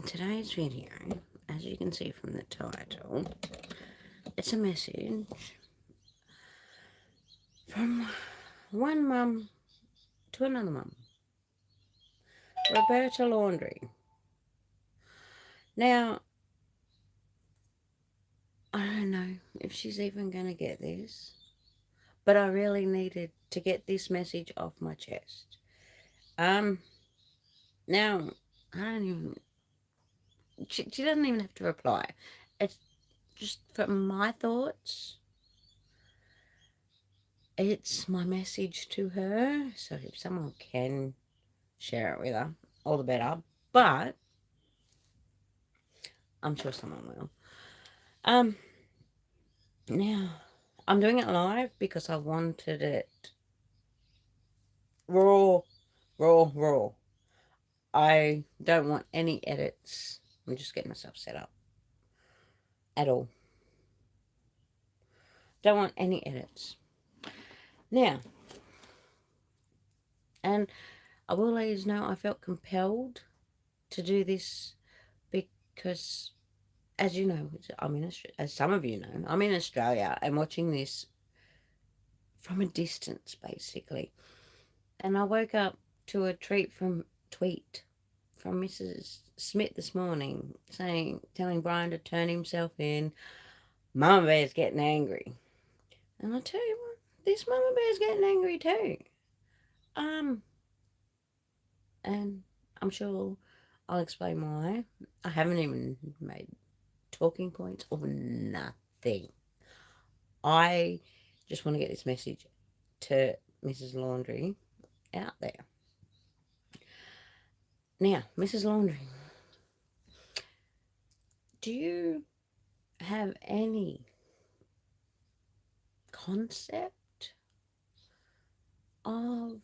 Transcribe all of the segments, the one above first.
Today's video, as you can see from the title, it's a message from one mum to another mum, Roberta Laundrie. Now, I don't know if she's even going to get this, but I really needed to get this message off my chest. Now, I don't even, she doesn't even have to reply. It's just from my thoughts. It's my message to her, so if someone can share it with her, all the better. But I'm sure someone will. Um, Now I'm doing it live because I wanted it raw, raw. I don't want any edits. I'm just getting myself set up at all. Don't want any edits. Now, and I will let you know I felt compelled to do this because, as you know, as some of you know, I'm in Australia and watching this from a distance, basically. And I woke up to a tweet from Mrs. Smith this morning telling Brian to turn himself in. Mama Bear's getting angry. And I tell you what, this Mama Bear's getting angry too. Um, and I'm sure I'll explain why. I haven't even made talking points or nothing. I just want to get this message to Mrs. Laundrie out there. Now, Mrs. Laundrie, do you have any concept of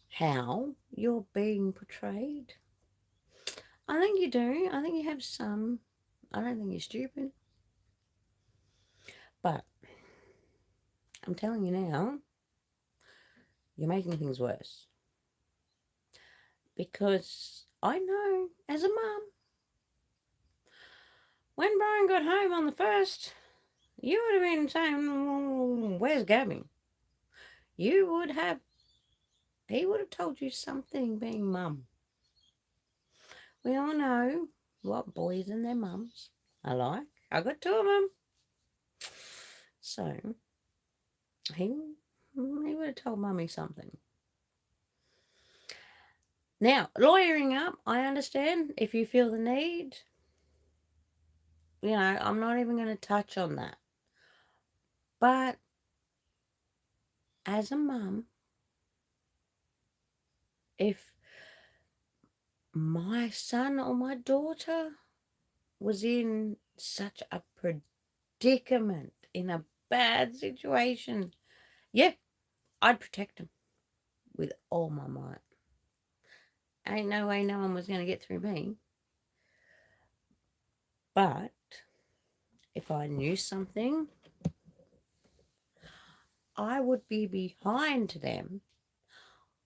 how you're being portrayed? I think you do. I think you have some. I don't think you're stupid. But I'm telling you now, you're making things worse. Because I know, as a mum, when Brian got home on the 1st, you would have been saying, where's Gabby? He would have told you something being mum. We all know what boys and their mums are like. I got two of them. So, he would have told mummy something. Now, lawyering up, I understand if you feel the need. I'm not even going to touch on that. But as a mum, if my son or my daughter was in such a predicament, in a bad situation, yeah, I'd protect them with all my might. Ain't no way no one was going to get through me. But if I knew something, I would be behind them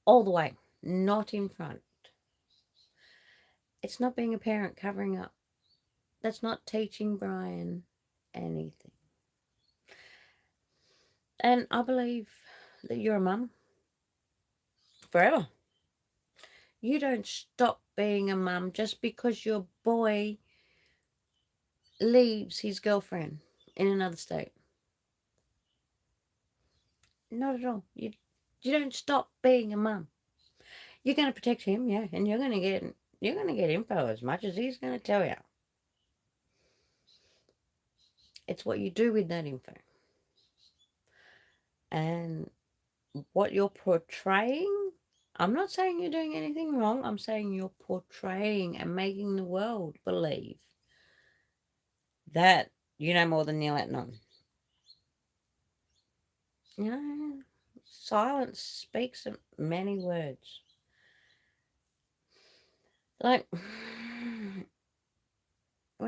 all the way, not in front. It's not being a parent covering up. That's not teaching Brian anything. And I believe that you're a mum forever. You don't stop being a mum just because your boy leaves his girlfriend in another state. Not at all. You don't stop being a mum. You're going to protect him, yeah, and you're going to get info as much as he's going to tell you. It's what you do with that info. And what you're portraying, I'm not saying you're doing anything wrong. I'm saying you're portraying and making the world believe that you know more than you're letting on. Silence speaks many words. Like, how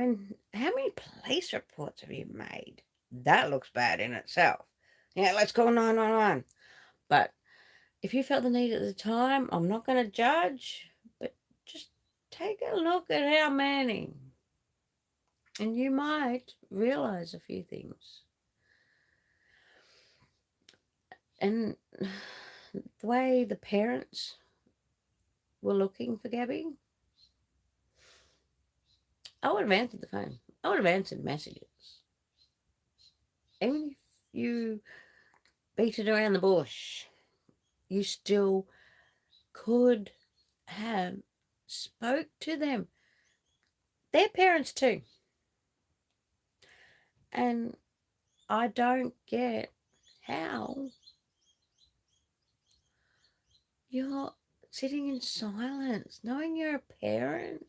many police reports have you made? That looks bad in itself. Yeah, let's call 911. But if you felt the need at the time, I'm not going to judge, but just take a look at how many, and you might realize a few things. And the way the parents were looking for Gabby, I would have answered the phone. I would have answered messages. Even if you beat it around the bush, you still could have spoke to them. They're parents too. And I don't get how you're sitting in silence knowing you're a parent.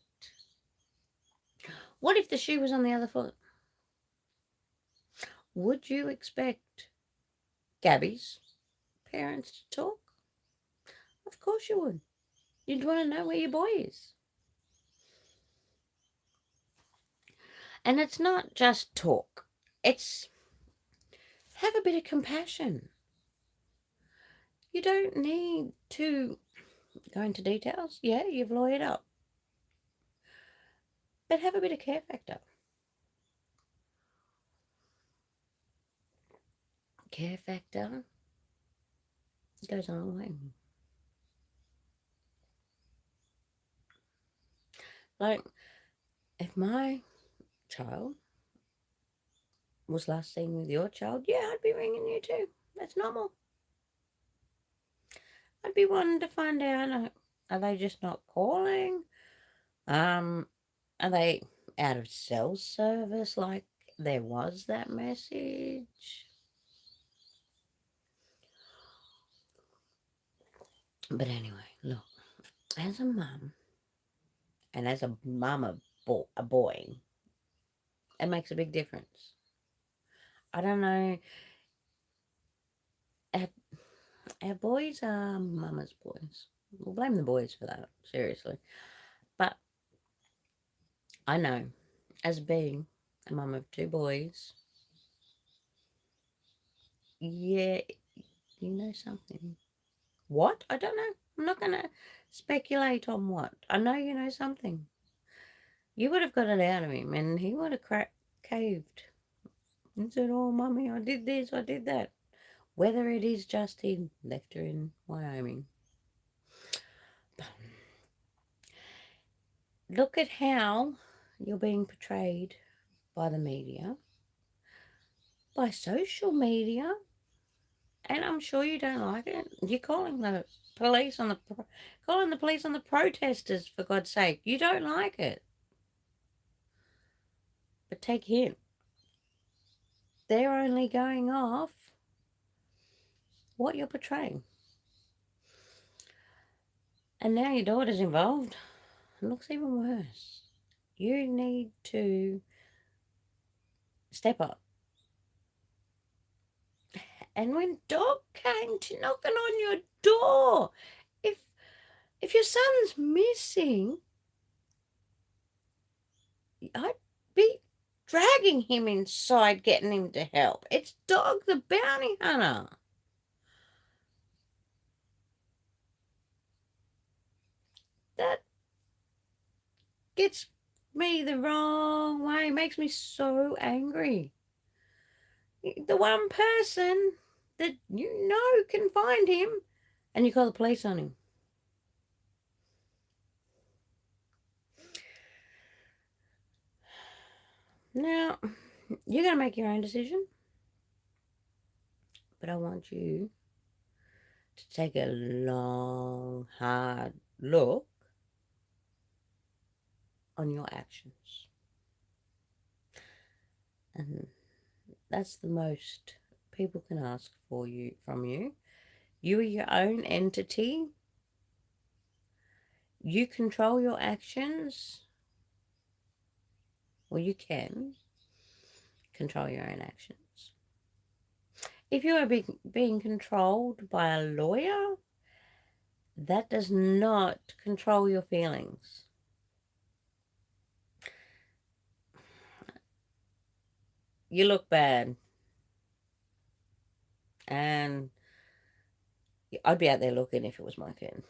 What if the shoe was on the other foot? Would you expect Gabby's parents to talk? Of course you would. You'd want to know where your boy is. And it's not just talk. It's have a bit of compassion. You don't need to go into details. Yeah, you've lawyered up. But have a bit of care factor. Care factor goes a long way. Like, if my child was last seen with your child, yeah, I'd be ringing you too. That's normal. I'd be wanting to find out, are they just not calling? Are they out of cell service like there was that message? But anyway, look, as a mum, and as a mum of a boy, it makes a big difference. I don't know, our boys are mama's boys. We'll blame the boys for that, seriously. But I know, as being a mum of two boys, yeah, you know something. What? I don't know. I'm not going to speculate on what. I know you know something. You would have got it out of him and he would have caved and said, oh, Mummy, I did this, I did that. Whether it is just he left her in Wyoming. But look at how you're being portrayed by the media, by social media, and I'm sure you don't like it. You're calling the police on the protesters, for God's sake. You don't like it. But take hint. They're only going off what you're portraying. And now your daughter's involved. It looks even worse. You need to step up. And when Dog came to knocking on your door, if your son's missing, I'd be dragging him inside, getting him to help. It's Dog the bounty hunter. That gets me the wrong way, makes me so angry. The one person that you know can find him, and you call the police on him. Now, you're going to make your own decision, but I want you to take a long, hard look on your actions. And that's the most people can ask from you. You are your own entity. You control your actions. Well, you can control your own actions. If you are being controlled by a lawyer, that does not control your feelings. You look bad. And I'd be out there looking if it was my turn.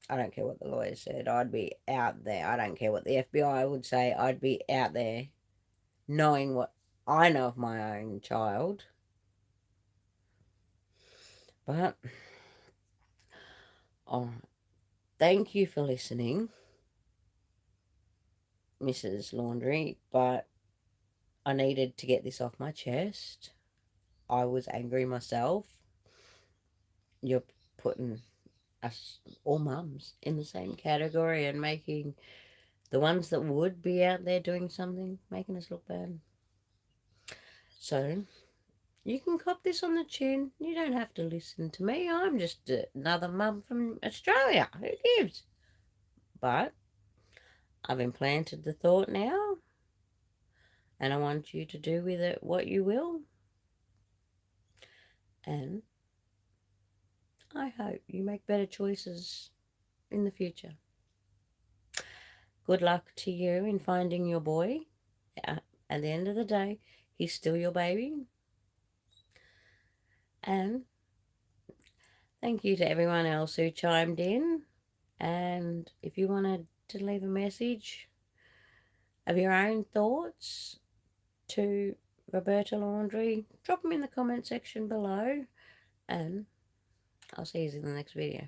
I don't care what the lawyer said. I'd be out there. I don't care what the FBI would say. I'd be out there knowing what I know of my own child. But, oh, thank you for listening, Mrs. Laundrie. But I needed to get this off my chest. I was angry myself. You're putting us all mums in the same category and making the ones that would be out there doing something, making us look bad. So you can cop this on the chin. You don't have to listen to me. I'm just another mum from Australia. Who gives? But I've implanted the thought now, and I want you to do with it what you will. And I hope you make better choices in the future. Good luck to you in finding your boy. At the end of the day, he's still your baby. And thank you to everyone else who chimed in. And if you wanted to leave a message of your own thoughts to Roberta Laundrie, drop them in the comment section below. And I'll see you in the next video.